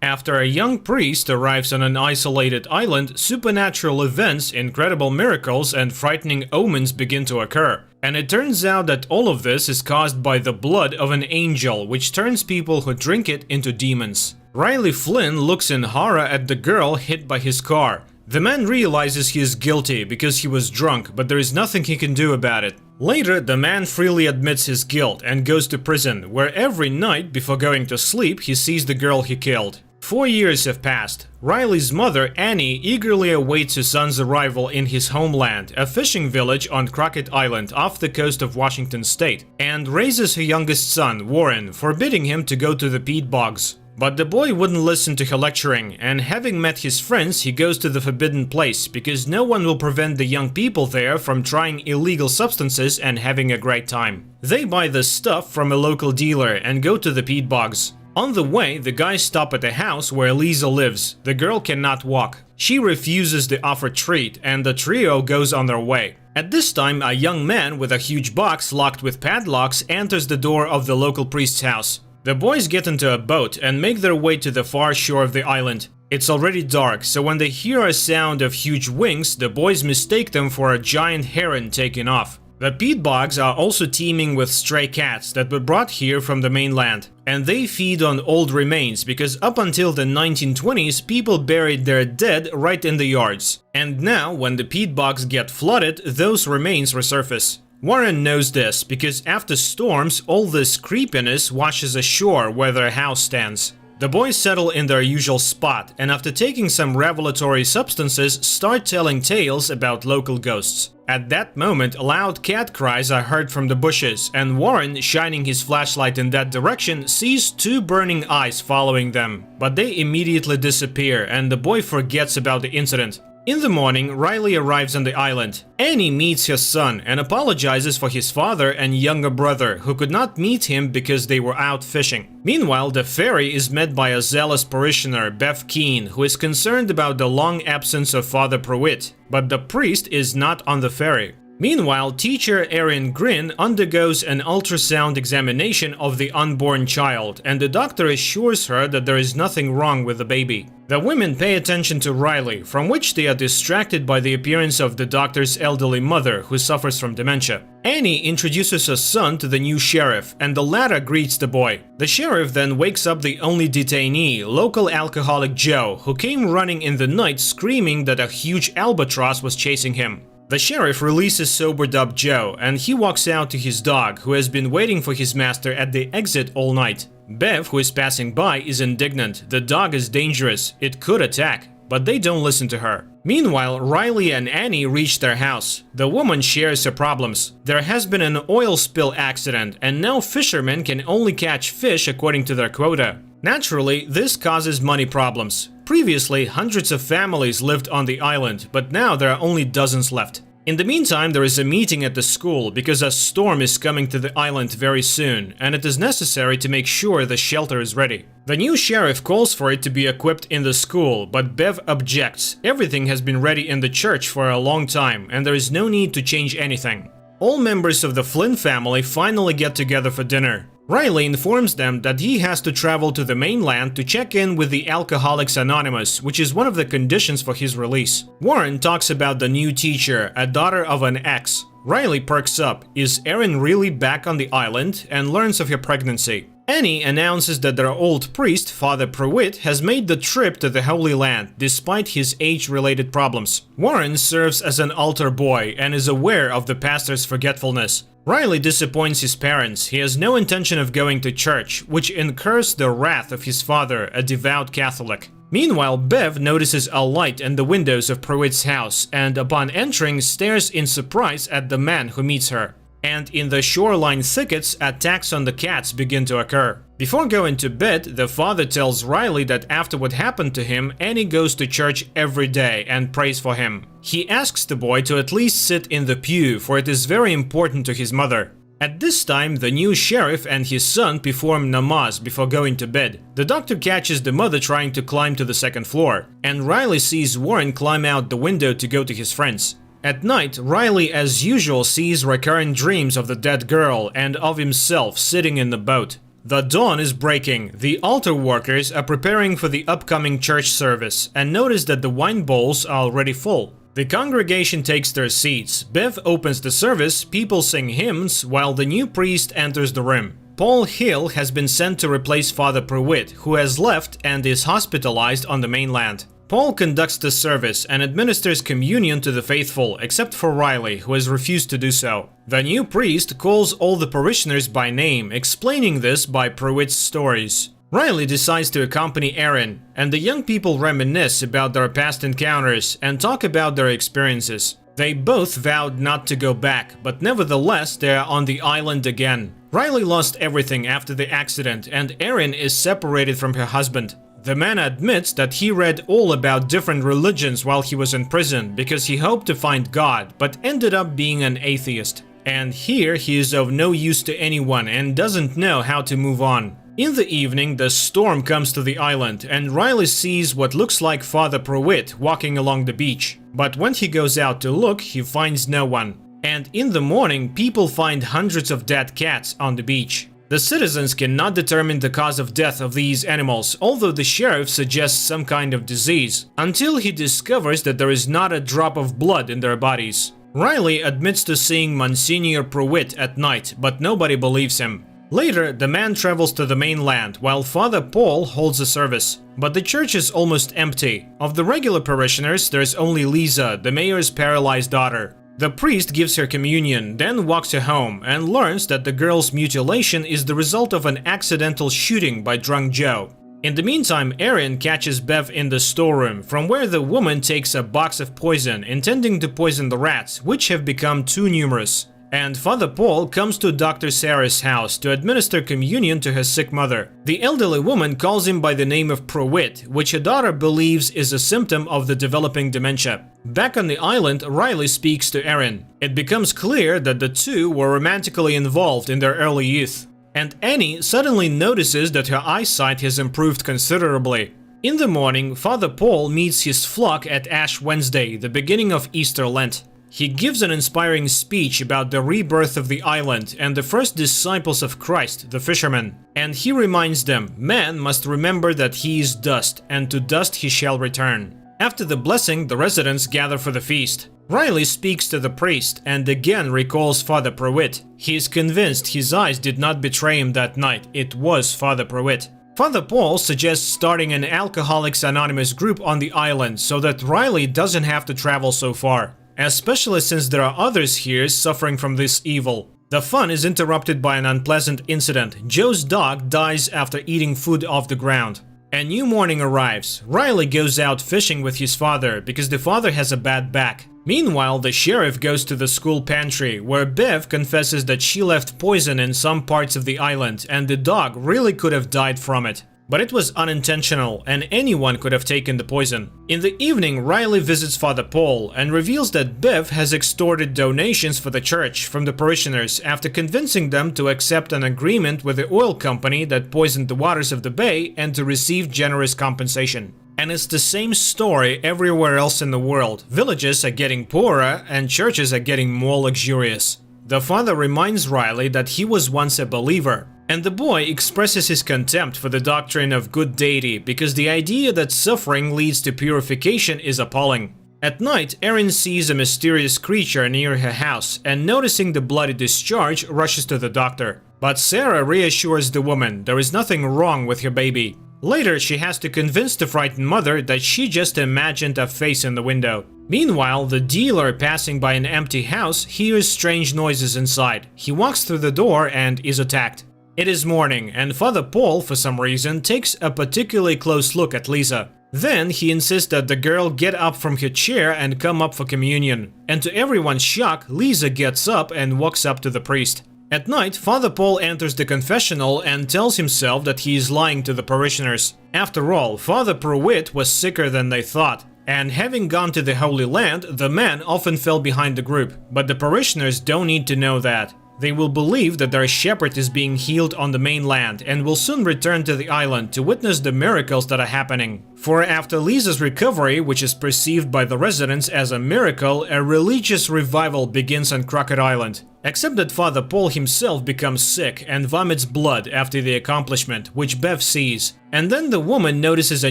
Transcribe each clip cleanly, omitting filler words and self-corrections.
After a young priest arrives on an isolated island, supernatural events, incredible miracles, and frightening omens begin to occur. And it turns out that all of this is caused by the blood of an angel, which turns people who drink it into demons. Riley Flynn looks in horror at the girl hit by his car. The man realizes he is guilty because he was drunk, but there is nothing he can do about it. Later, the man freely admits his guilt and goes to prison, where every night before going to sleep he sees the girl he killed. 4 years have passed. Riley's mother, Annie, eagerly awaits her son's arrival in his homeland, a fishing village on Crockett Island off the coast of Washington state, and raises her youngest son, Warren, forbidding him to go to the peat bogs. But the boy wouldn't listen to her lecturing, and having met his friends, he goes to the forbidden place, because no one will prevent the young people there from trying illegal substances and having a great time. They buy the stuff from a local dealer and go to the peat bogs. On the way, the guys stop at a house where Lisa lives. The girl cannot walk. She refuses the offered treat, and the trio goes on their way. At this time, a young man with a huge box locked with padlocks enters the door of the local priest's house. The boys get into a boat and make their way to the far shore of the island. It's already dark, so when they hear a sound of huge wings, the boys mistake them for a giant heron taking off. The peat bogs are also teeming with stray cats that were brought here from the mainland, and they feed on old remains because up until the 1920s people buried their dead right in the yards. And now, when the peat bogs get flooded, those remains resurface. Warren knows this because after storms, all this creepiness washes ashore where their house stands. The boys settle in their usual spot, and after taking some revelatory substances, start telling tales about local ghosts. At that moment, loud cat cries are heard from the bushes, and Warren, shining his flashlight in that direction, sees two burning eyes following them. But they immediately disappear, and the boy forgets about the incident. In the morning, Riley arrives on the island. Annie meets her son and apologizes for his father and younger brother, who could not meet him because they were out fishing. Meanwhile, the ferry is met by a zealous parishioner, Bev Keane, who is concerned about the long absence of Father Pruitt, but the priest is not on the ferry. Meanwhile, teacher Erin Grin undergoes an ultrasound examination of the unborn child, and the doctor assures her that there is nothing wrong with the baby. The women pay attention to Riley, from which they are distracted by the appearance of the doctor's elderly mother, who suffers from dementia. Annie introduces her son to the new sheriff, and the latter greets the boy. The sheriff then wakes up the only detainee, local alcoholic Joe, who came running in the night screaming that a huge albatross was chasing him. The sheriff releases sobered-up Joe, and he walks out to his dog, who has been waiting for his master at the exit all night. Bev, who is passing by, is indignant. The dog is dangerous, it could attack, but they don't listen to her. Meanwhile, Riley and Annie reach their house. The woman shares her problems. There has been an oil spill accident, and now fishermen can only catch fish according to their quota. Naturally, this causes money problems. Previously, hundreds of families lived on the island, but now there are only dozens left. In the meantime, there is a meeting at the school because a storm is coming to the island very soon, and it is necessary to make sure the shelter is ready. The new sheriff calls for it to be equipped in the school, but Bev objects. Everything has been ready in the church for a long time, and there is no need to change anything. All members of the Flynn family finally get together for dinner. Riley informs them that he has to travel to the mainland to check in with the Alcoholics Anonymous, which is one of the conditions for his release. Warren talks about the new teacher, a daughter of an ex. Riley perks up. Is Erin really back on the island? And learns of her pregnancy. Annie announces that their old priest, Father Pruitt, has made the trip to the Holy Land, despite his age-related problems. Warren serves as an altar boy and is aware of the pastor's forgetfulness. Riley disappoints his parents. He has no intention of going to church, which incurs the wrath of his father, a devout Catholic. Meanwhile, Bev notices a light in the windows of Pruitt's house and, upon entering, stares in surprise at the man who meets her. And in the shoreline thickets, attacks on the cats begin to occur. Before going to bed, the father tells Riley that after what happened to him, Annie goes to church every day and prays for him. He asks the boy to at least sit in the pew, for it is very important to his mother. At this time, the new sheriff and his son perform namaz before going to bed. The doctor catches the mother trying to climb to the second floor, and Riley sees Warren climb out the window to go to his friends. At night, Riley as usual sees recurrent dreams of the dead girl and of himself sitting in the boat. The dawn is breaking. The altar workers are preparing for the upcoming church service and notice that the wine bowls are already full. The congregation takes their seats. Bev opens the service, people sing hymns, while the new priest enters the room. Paul Hill has been sent to replace Father Pruitt, who has left and is hospitalized on the mainland. Paul conducts the service and administers communion to the faithful, except for Riley, who has refused to do so. The new priest calls all the parishioners by name, explaining this by Pruitt's stories. Riley decides to accompany Aaron, and the young people reminisce about their past encounters and talk about their experiences. They both vowed not to go back, but nevertheless they are on the island again. Riley lost everything after the accident, and Erin is separated from her husband. The man admits that he read all about different religions while he was in prison because he hoped to find God, but ended up being an atheist. And here he is of no use to anyone and doesn't know how to move on. In the evening, the storm comes to the island, and Riley sees what looks like Father Pruitt walking along the beach. But when he goes out to look, he finds no one. And in the morning, people find hundreds of dead cats on the beach. The citizens cannot determine the cause of death of these animals, although the sheriff suggests some kind of disease, until he discovers that there is not a drop of blood in their bodies. Riley admits to seeing Monsignor Pruitt at night, but nobody believes him. Later, the man travels to the mainland, while Father Paul holds a service. But the church is almost empty. Of the regular parishioners, there's only Lisa, the mayor's paralyzed daughter. The priest gives her communion, then walks her home, and learns that the girl's mutilation is the result of an accidental shooting by drunk Joe. In the meantime, Erin catches Bev in the storeroom, from where the woman takes a box of poison, intending to poison the rats, which have become too numerous. And Father Paul comes to Dr. Sarah's house to administer communion to her sick mother. The elderly woman calls him by the name of Pruitt, which her daughter believes is a symptom of the developing dementia. Back on the island, Riley speaks to Erin. It becomes clear that the two were romantically involved in their early youth. And Annie suddenly notices that her eyesight has improved considerably. In the morning, Father Paul meets his flock at Ash Wednesday, the beginning of Easter Lent. He gives an inspiring speech about the rebirth of the island and the first disciples of Christ, the fishermen. And he reminds them, man must remember that he is dust, and to dust he shall return. After the blessing, the residents gather for the feast. Riley speaks to the priest and again recalls Father Pruitt. He is convinced his eyes did not betray him that night. It was Father Pruitt. Father Paul suggests starting an Alcoholics Anonymous group on the island so that Riley doesn't have to travel so far, especially since there are others here suffering from this evil. The fun is interrupted by an unpleasant incident. Joe's dog dies after eating food off the ground. A new morning arrives. Riley goes out fishing with his father because the father has a bad back. Meanwhile, the sheriff goes to the school pantry, where Bev confesses that she left poison in some parts of the island and the dog really could have died from it. But it was unintentional, and anyone could have taken the poison. In the evening, Riley visits Father Paul and reveals that Bev has extorted donations for the church from the parishioners after convincing them to accept an agreement with the oil company that poisoned the waters of the bay and to receive generous compensation. And it's the same story everywhere else in the world. Villages are getting poorer and churches are getting more luxurious. The father reminds Riley that he was once a believer. And the boy expresses his contempt for the doctrine of good deity because the idea that suffering leads to purification is appalling. At night, Erin sees a mysterious creature near her house and noticing the bloody discharge rushes to the doctor. But Sarah reassures the woman there is nothing wrong with her baby. Later, she has to convince the frightened mother that she just imagined a face in the window. Meanwhile, the dealer passing by an empty house hears strange noises inside. He walks through the door and is attacked. It is morning, and Father Paul, for some reason, takes a particularly close look at Lisa. Then he insists that the girl get up from her chair and come up for communion. And to everyone's shock, Lisa gets up and walks up to the priest. At night, Father Paul enters the confessional and tells himself that he is lying to the parishioners. After all, Father Pruitt was sicker than they thought. And having gone to the Holy Land, the man often fell behind the group. But the parishioners don't need to know that. They will believe that their shepherd is being healed on the mainland and will soon return to the island to witness the miracles that are happening. For after Lisa's recovery, which is perceived by the residents as a miracle, a religious revival begins on Crockett Island. Except that Father Paul himself becomes sick and vomits blood after the accomplishment, which Bev sees. And then the woman notices a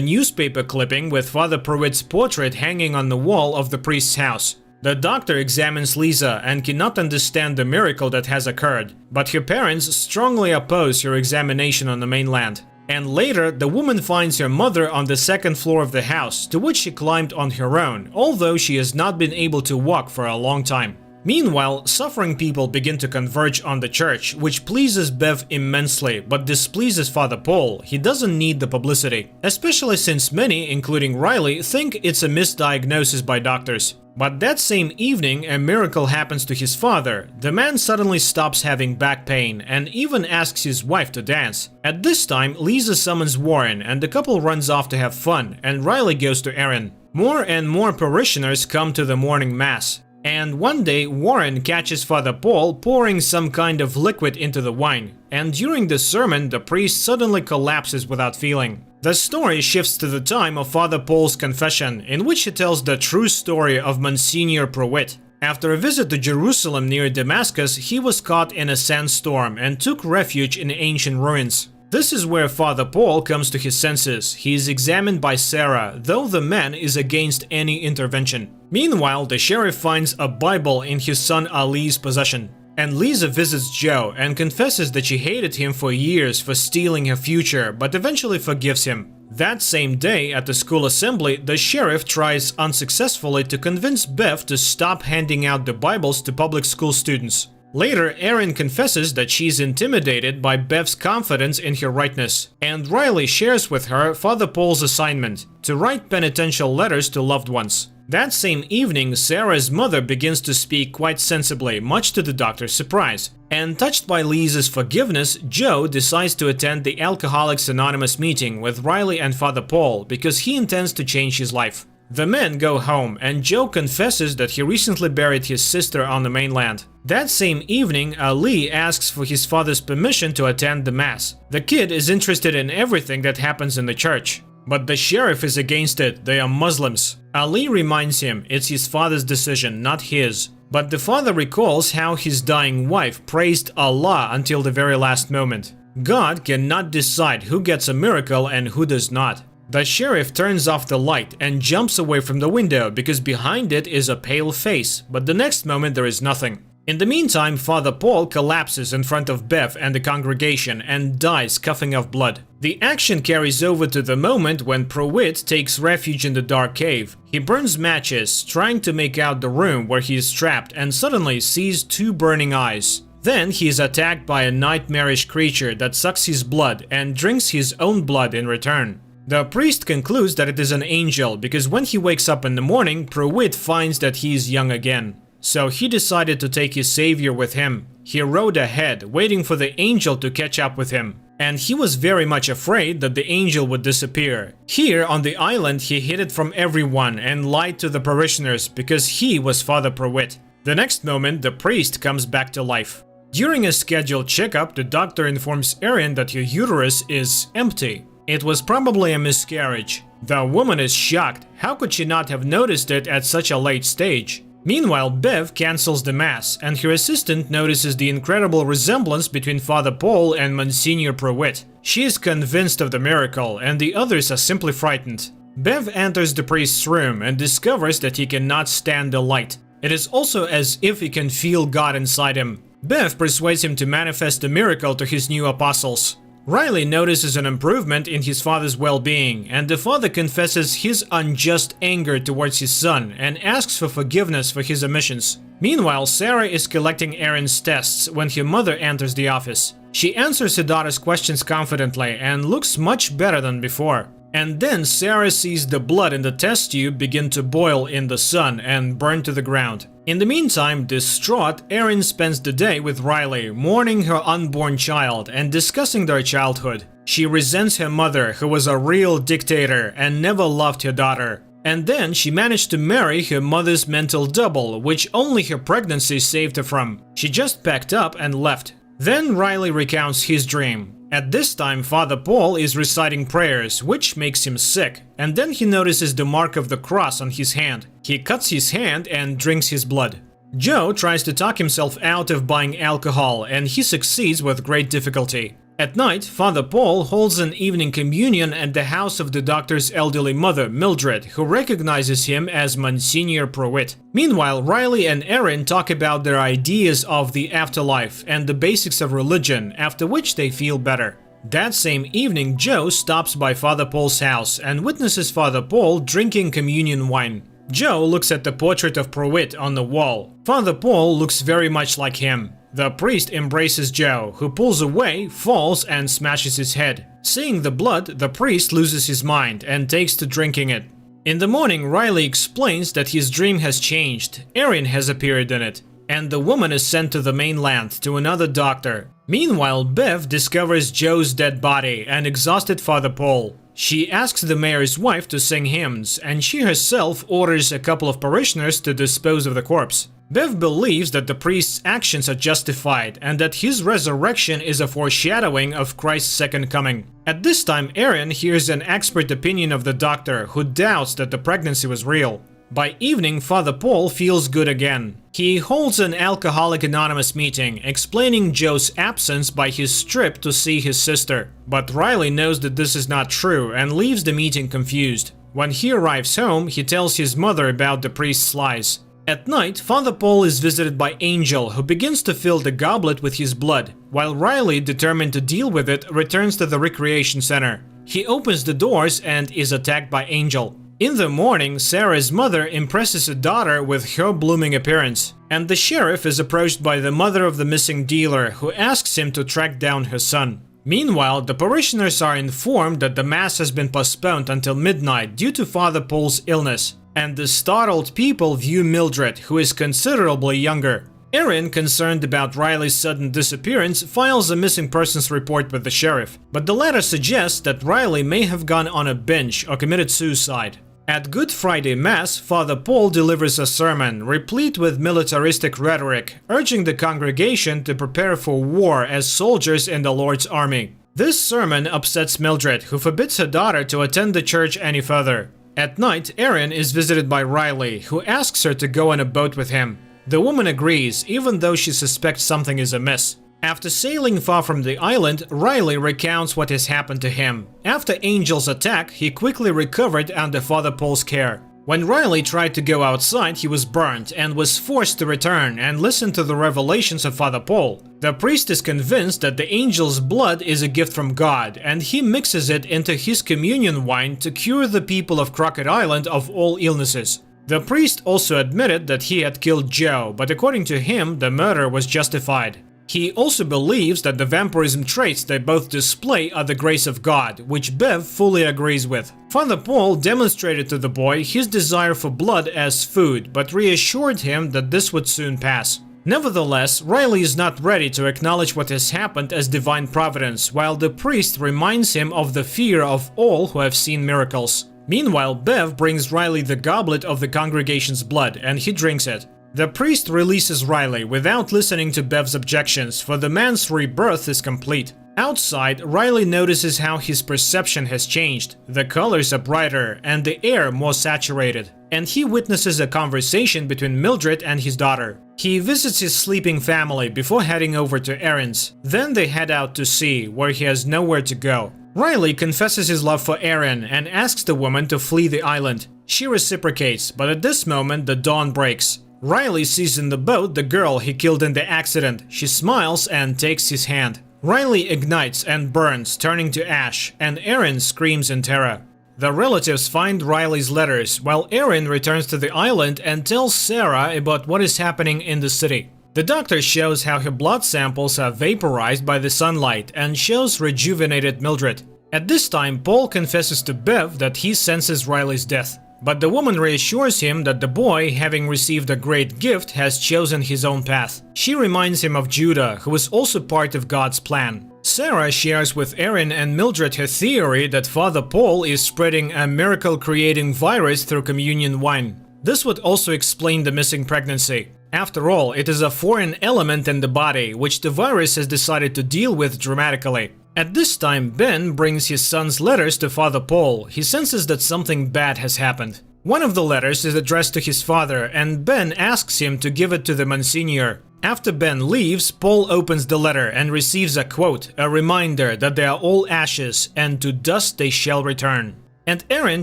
newspaper clipping with Father Pruitt's portrait hanging on the wall of the priest's house. The doctor examines Lisa and cannot understand the miracle that has occurred, but her parents strongly oppose her examination on the mainland. And later, the woman finds her mother on the second floor of the house, to which she climbed on her own, although she has not been able to walk for a long time. Meanwhile, suffering people begin to converge on the church, which pleases Bev immensely, but displeases Father Paul. He doesn't need the publicity, especially since many, including Riley, think it's a misdiagnosis by doctors. But that same evening, a miracle happens to his father. The man suddenly stops having back pain and even asks his wife to dance. At this time, Lisa summons Warren and the couple runs off to have fun, and Riley goes to Erin. More and more parishioners come to the morning mass. And one day, Warren catches Father Paul pouring some kind of liquid into the wine, and during the sermon, the priest suddenly collapses without feeling. The story shifts to the time of Father Paul's confession, in which he tells the true story of Monsignor Pruitt. After a visit to Jerusalem near Damascus, he was caught in a sandstorm and took refuge in ancient ruins. This is where Father Paul comes to his senses. He is examined by Sarah, though the man is against any intervention. Meanwhile, the sheriff finds a Bible in his son Ali's possession. And Lisa visits Joe and confesses that she hated him for years for stealing her future, but eventually forgives him. That same day, at the school assembly, the sheriff tries unsuccessfully to convince Bev to stop handing out the Bibles to public school students. Later, Erin confesses that she's intimidated by Bev's confidence in her rightness, and Riley shares with her Father Paul's assignment to write penitential letters to loved ones. That same evening, Sarah's mother begins to speak quite sensibly, much to the doctor's surprise. And touched by Lisa's forgiveness, Joe decides to attend the Alcoholics Anonymous meeting with Riley and Father Paul because he intends to change his life. The men go home, and Joe confesses that he recently buried his sister on the mainland. That same evening, Ali asks for his father's permission to attend the mass. The kid is interested in everything that happens in the church. But the sheriff is against it. They are Muslims. Ali reminds him it's his father's decision, not his. But the father recalls how his dying wife praised Allah until the very last moment. God cannot decide who gets a miracle and who does not. The sheriff turns off the light and jumps away from the window because behind it is a pale face, but the next moment there is nothing. In the meantime, Father Paul collapses in front of Bev and the congregation and dies coughing up blood. The action carries over to the moment when Pruitt takes refuge in the dark cave. He burns matches, trying to make out the room where he is trapped, and suddenly sees two burning eyes. Then he is attacked by a nightmarish creature that sucks his blood and drinks his own blood in return. The priest concludes that it is an angel because when he wakes up in the morning, Pruitt finds that he is young again. So he decided to take his savior with him. He rode ahead, waiting for the angel to catch up with him. And he was very much afraid that the angel would disappear. Here on the island, he hid it from everyone and lied to the parishioners because he was Father Pruitt. The next moment, the priest comes back to life. During a scheduled checkup, the doctor informs Erin that her uterus is empty. It was probably a miscarriage. The woman is shocked. How could she not have noticed it at such a late stage? Meanwhile, Bev cancels the mass, and her assistant notices the incredible resemblance between Father Paul and Monsignor Pruitt. She is convinced of the miracle, and the others are simply frightened. Bev enters the priest's room and discovers that he cannot stand the light. It is also as if he can feel God inside him. Bev persuades him to manifest the miracle to his new apostles. Riley notices an improvement in his father's well-being, and the father confesses his unjust anger towards his son and asks for forgiveness for his omissions. Meanwhile, Sarah is collecting Erin's tests when her mother enters the office. She answers her daughter's questions confidently and looks much better than before. And then Sarah sees the blood in the test tube begin to boil in the sun and burn to the ground. In the meantime, distraught, Erin spends the day with Riley, mourning her unborn child and discussing their childhood. She resents her mother, who was a real dictator and never loved her daughter. And then she managed to marry her mother's mental double, which only her pregnancy saved her from. She just packed up and left. Then Riley recounts his dream. At this time, Father Paul is reciting prayers, which makes him sick, and then he notices the mark of the cross on his hand. He cuts his hand and drinks his blood. Joe tries to talk himself out of buying alcohol, and he succeeds with great difficulty. At night, Father Paul holds an evening communion at the house of the doctor's elderly mother, Mildred, who recognizes him as Monsignor Pruitt. Meanwhile, Riley and Erin talk about their ideas of the afterlife and the basics of religion, after which they feel better. That same evening, Joe stops by Father Paul's house and witnesses Father Paul drinking communion wine. Joe looks at the portrait of Pruitt on the wall. Father Paul looks very much like him. The priest embraces Joe, who pulls away, falls, and smashes his head. Seeing the blood, the priest loses his mind and takes to drinking it. In the morning, Riley explains that his dream has changed. Erin has appeared in it, and the woman is sent to the mainland to another doctor. Meanwhile, Bev discovers Joe's dead body and exhausted Father Paul. She asks the mayor's wife to sing hymns, and she herself orders a couple of parishioners to dispose of the corpse. Bev believes that the priest's actions are justified and that his resurrection is a foreshadowing of Christ's second coming. At this time, Erin hears an expert opinion of the doctor, who doubts that the pregnancy was real. By evening, Father Paul feels good again. He holds an Alcoholic Anonymous meeting, explaining Joe's absence by his trip to see his sister. But Riley knows that this is not true and leaves the meeting confused. When he arrives home, he tells his mother about the priest's lies. At night, Father Paul is visited by Angel, who begins to fill the goblet with his blood, while Riley, determined to deal with it, returns to the recreation center. He opens the doors and is attacked by Angel. In the morning, Sarah's mother impresses her daughter with her blooming appearance, and the sheriff is approached by the mother of the missing dealer, who asks him to track down her son. Meanwhile, the parishioners are informed that the mass has been postponed until midnight due to Father Paul's illness, and the startled people view Mildred, who is considerably younger. Erin, concerned about Riley's sudden disappearance, files a missing persons report with the sheriff, but the latter suggests that Riley may have gone on a binge or committed suicide. At Good Friday Mass, Father Paul delivers a sermon replete with militaristic rhetoric, urging the congregation to prepare for war as soldiers in the Lord's army. This sermon upsets Mildred, who forbids her daughter to attend the church any further. At night, Erin is visited by Riley, who asks her to go on a boat with him. The woman agrees, even though she suspects something is amiss. After sailing far from the island, Riley recounts what has happened to him. After Angel's attack, he quickly recovered under Father Paul's care. When Riley tried to go outside, he was burnt and was forced to return and listen to the revelations of Father Paul. The priest is convinced that the angel's blood is a gift from God, and he mixes it into his communion wine to cure the people of Crockett Island of all illnesses. The priest also admitted that he had killed Joe, but according to him, the murder was justified. He also believes that the vampirism traits they both display are the grace of God, which Bev fully agrees with. Father Paul demonstrated to the boy his desire for blood as food, but reassured him that this would soon pass. Nevertheless, Riley is not ready to acknowledge what has happened as divine providence, while the priest reminds him of the fear of all who have seen miracles. Meanwhile, Bev brings Riley the goblet of the congregation's blood, and he drinks it. The priest releases Riley without listening to Bev's objections, for the man's rebirth is complete. Outside, Riley notices how his perception has changed. The colors are brighter and the air more saturated. And he witnesses a conversation between Mildred and his daughter. He visits his sleeping family before heading over to Erin's. Then they head out to sea, where he has nowhere to go. Riley confesses his love for Erin and asks the woman to flee the island. She reciprocates, but at this moment the dawn breaks. Riley sees in the boat the girl he killed in the accident. She smiles and takes his hand. Riley ignites and burns, turning to ash, and Erin screams in terror. The relatives find Riley's letters, while Erin returns to the island and tells Sarah about what is happening in the city. The doctor shows how her blood samples are vaporized by the sunlight and shows rejuvenated Mildred. At this time, Paul confesses to Bev that he senses Riley's death. But the woman reassures him that the boy, having received a great gift, has chosen his own path. She reminds him of Judah, who is also part of God's plan. Sarah shares with Erin and Mildred her theory that Father Paul is spreading a miracle-creating virus through communion wine. This would also explain the missing pregnancy. After all, it is a foreign element in the body, which the virus has decided to deal with dramatically. At this time, Ben brings his son's letters to Father Paul. He senses that something bad has happened. One of the letters is addressed to his father, and Ben asks him to give it to the Monsignor. After Ben leaves, Paul opens the letter and receives a quote, a reminder that they are all ashes, and to dust they shall return. And Erin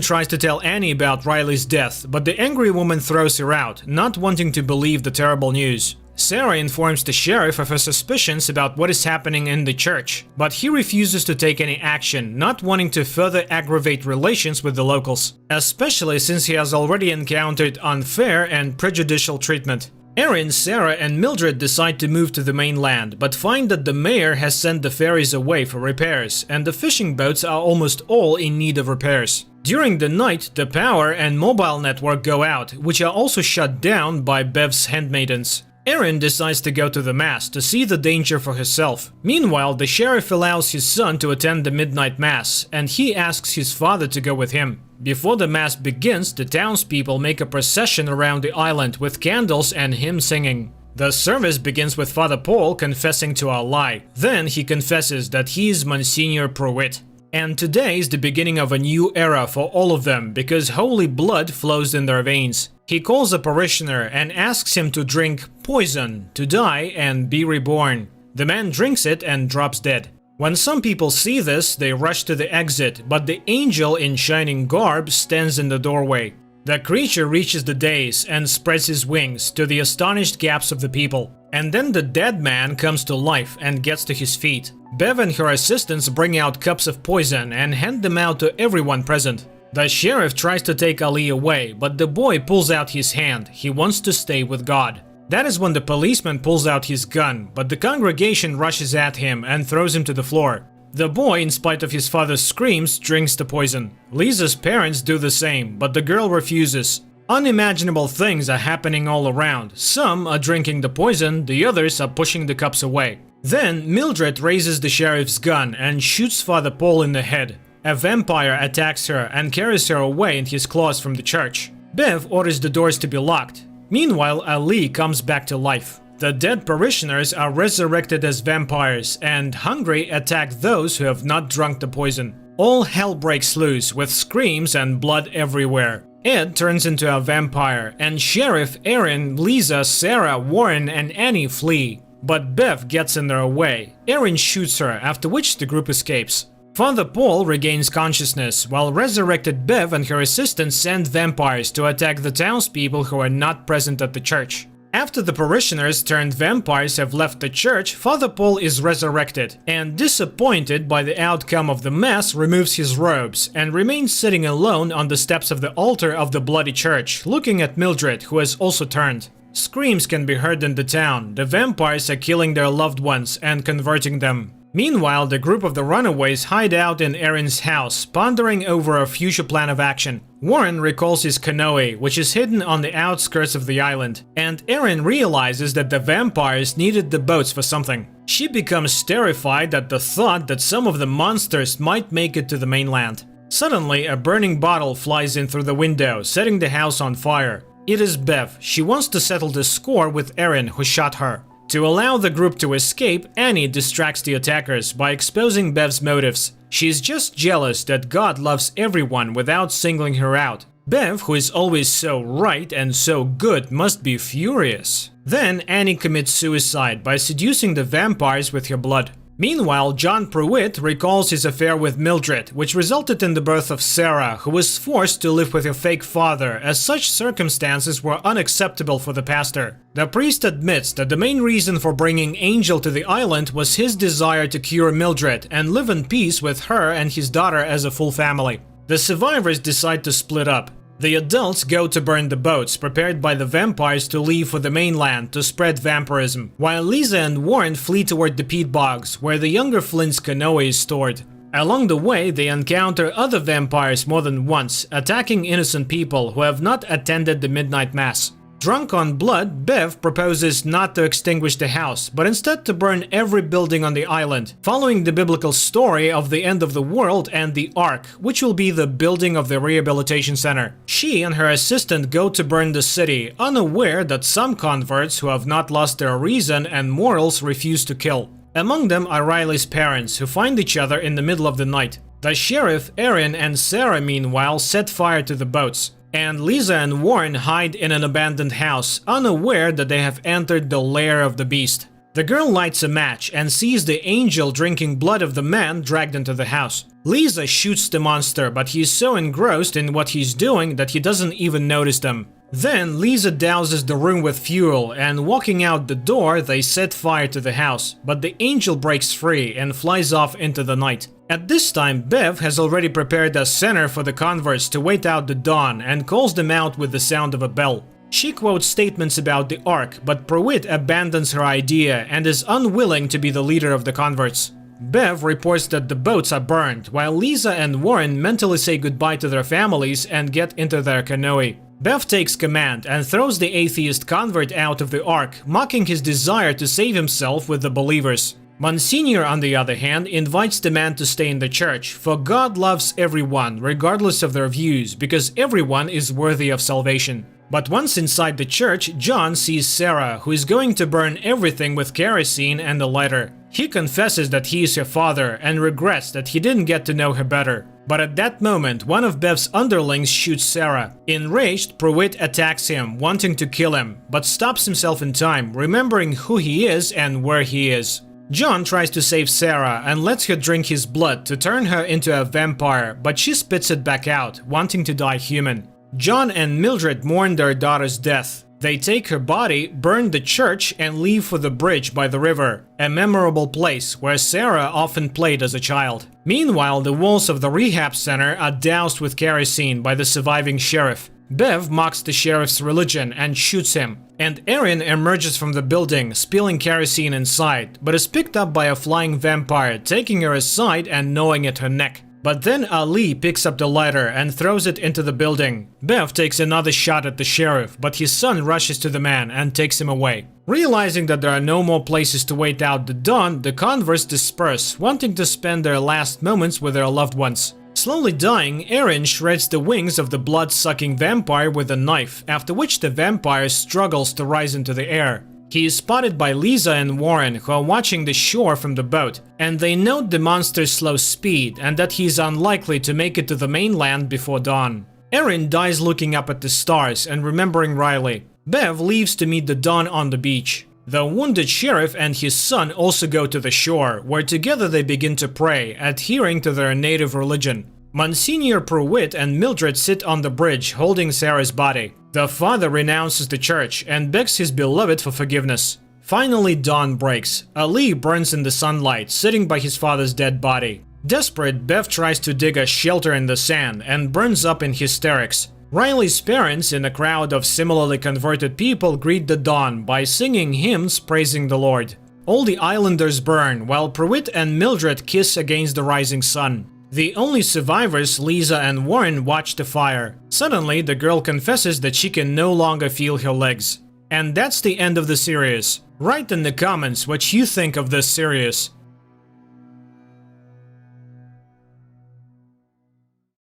tries to tell Annie about Riley's death, but the angry woman throws her out, not wanting to believe the terrible news. Sarah informs the sheriff of her suspicions about what is happening in the church, but he refuses to take any action, not wanting to further aggravate relations with the locals, especially since he has already encountered unfair and prejudicial treatment. Erin, Sarah, and Mildred decide to move to the mainland, but find that the mayor has sent the ferries away for repairs, and the fishing boats are almost all in need of repairs. During the night, the power and mobile network go out, which are also shut down by Bev's handmaidens. Erin decides to go to the mass to see the danger for herself. Meanwhile, the sheriff allows his son to attend the midnight mass, and he asks his father to go with him. Before the mass begins, the townspeople make a procession around the island with candles and hymn singing. The service begins with Father Paul confessing to a lie. Then he confesses that he is Monsignor Pruitt. And today is the beginning of a new era for all of them, because holy blood flows in their veins. He calls a parishioner and asks him to drink poison, to die and be reborn. The man drinks it and drops dead. When some people see this, they rush to the exit, but the angel in shining garb stands in the doorway. The creature reaches the dais and spreads his wings to the astonished gaps of the people. And then the dead man comes to life and gets to his feet. Bev and her assistants bring out cups of poison and hand them out to everyone present. The sheriff tries to take Ali away, but the boy pulls out his hand. He wants to stay with God. That is when the policeman pulls out his gun, but the congregation rushes at him and throws him to the floor. The boy, in spite of his father's screams, drinks the poison. Lisa's parents do the same, but the girl refuses. Unimaginable things are happening all around. Some are drinking the poison, the others are pushing the cups away. Then Mildred raises the sheriff's gun and shoots Father Paul in the head. A vampire attacks her and carries her away in his claws from the church. Bev orders the doors to be locked. Meanwhile, Ali comes back to life. The dead parishioners are resurrected as vampires, and hungry attack those who have not drunk the poison. All hell breaks loose with screams and blood everywhere. Ed turns into a vampire, and Sheriff, Erin, Lisa, Sarah, Warren, and Annie flee. But Bev gets in their way. Erin shoots her, after which the group escapes. Father Paul regains consciousness, while resurrected Bev and her assistants send vampires to attack the townspeople who are not present at the church. After the parishioners turned vampires have left the church, Father Paul is resurrected, and disappointed by the outcome of the mass, removes his robes and remains sitting alone on the steps of the altar of the bloody church, looking at Mildred, who has also turned. Screams can be heard in the town. The vampires are killing their loved ones and converting them. Meanwhile, the group of the runaways hide out in Erin's house, pondering over a future plan of action. Warren recalls his canoe, which is hidden on the outskirts of the island, and Erin realizes that the vampires needed the boats for something. She becomes terrified at the thought that some of the monsters might make it to the mainland. Suddenly, a burning bottle flies in through the window, setting the house on fire. It is Bev. She wants to settle the score with Erin, who shot her. To allow the group to escape, Annie distracts the attackers by exposing Bev's motives. She's just jealous that God loves everyone without singling her out. Bev, who is always so right and so good, must be furious. Then Annie commits suicide by seducing the vampires with her blood. Meanwhile, John Pruitt recalls his affair with Mildred, which resulted in the birth of Sarah, who was forced to live with her fake father, as such circumstances were unacceptable for the pastor. The priest admits that the main reason for bringing Angel to the island was his desire to cure Mildred and live in peace with her and his daughter as a full family. The survivors decide to split up. The adults go to burn the boats prepared by the vampires to leave for the mainland to spread vampirism, while Lisa and Warren flee toward the peat bogs, where the younger Flint's canoe is stored. Along the way, they encounter other vampires more than once, attacking innocent people who have not attended the midnight mass. Drunk on blood, Bev proposes not to extinguish the house, but instead to burn every building on the island, following the biblical story of the end of the world and the Ark, which will be the building of the rehabilitation center. She and her assistant go to burn the city, unaware that some converts who have not lost their reason and morals refuse to kill. Among them are Riley's parents, who find each other in the middle of the night. The sheriff, Erin, and Sarah, meanwhile, set fire to the boats. and Lisa and Warren hide in an abandoned house, unaware that they have entered the lair of the beast. The girl lights a match and sees the angel drinking blood of the man dragged into the house. Lisa shoots the monster, but he's so engrossed in what he's doing that he doesn't even notice them. Then Lisa douses the room with fuel, and walking out the door, they set fire to the house, but the angel breaks free and flies off into the night. At this time, Bev has already prepared a center for the converts to wait out the dawn and calls them out with the sound of a bell. She quotes statements about the Ark, but Pruitt abandons her idea and is unwilling to be the leader of the converts. Bev reports that the boats are burned, while Lisa and Warren mentally say goodbye to their families and get into their canoe. Bev takes command and throws the atheist convert out of the Ark, mocking his desire to save himself with the believers. Monsignor, on the other hand, invites the man to stay in the church, for God loves everyone, regardless of their views, because everyone is worthy of salvation. But once inside the church, John sees Sarah, who is going to burn everything with kerosene and a lighter. He confesses that he is her father and regrets that he didn't get to know her better. But at that moment, one of Bev's underlings shoots Sarah. Enraged, Pruitt attacks him, wanting to kill him, but stops himself in time, remembering who he is and where he is. John tries to save Sarah and lets her drink his blood to turn her into a vampire, but she spits it back out, wanting to die human. John and Mildred mourn their daughter's death. They take her body, burn the church, and leave for the bridge by the river, a memorable place where Sarah often played as a child. Meanwhile, the walls of the rehab center are doused with kerosene by the surviving sheriff. Bev mocks the sheriff's religion and shoots him, and Erin emerges from the building, spilling kerosene inside, but is picked up by a flying vampire, taking her aside and gnawing at her neck. But then Ali picks up the lighter and throws it into the building. Bev takes another shot at the sheriff, but his son rushes to the man and takes him away. Realizing that there are no more places to wait out the dawn, the converts disperse, wanting to spend their last moments with their loved ones. Slowly dying, Erin shreds the wings of the blood-sucking vampire with a knife, after which the vampire struggles to rise into the air. He is spotted by Lisa and Warren, who are watching the shore from the boat, and they note the monster's slow speed and that he is unlikely to make it to the mainland before dawn. Erin dies looking up at the stars and remembering Riley. Bev leaves to meet the dawn on the beach. The wounded sheriff and his son also go to the shore, where together they begin to pray, adhering to their native religion. Monsignor Pruitt and Mildred sit on the bridge, holding Sarah's body. The father renounces the church and begs his beloved for forgiveness. Finally, dawn breaks. Ali burns in the sunlight, sitting by his father's dead body. Desperate, Bev tries to dig a shelter in the sand and burns up in hysterics. Riley's parents, in a crowd of similarly converted people, greet the dawn by singing hymns praising the Lord. All the islanders burn, while Pruitt and Mildred kiss against the rising sun. The only survivors, Lisa and Warren, watch the fire. Suddenly, the girl confesses that she can no longer feel her legs. And that's the end of the series. Write in the comments what you think of this series.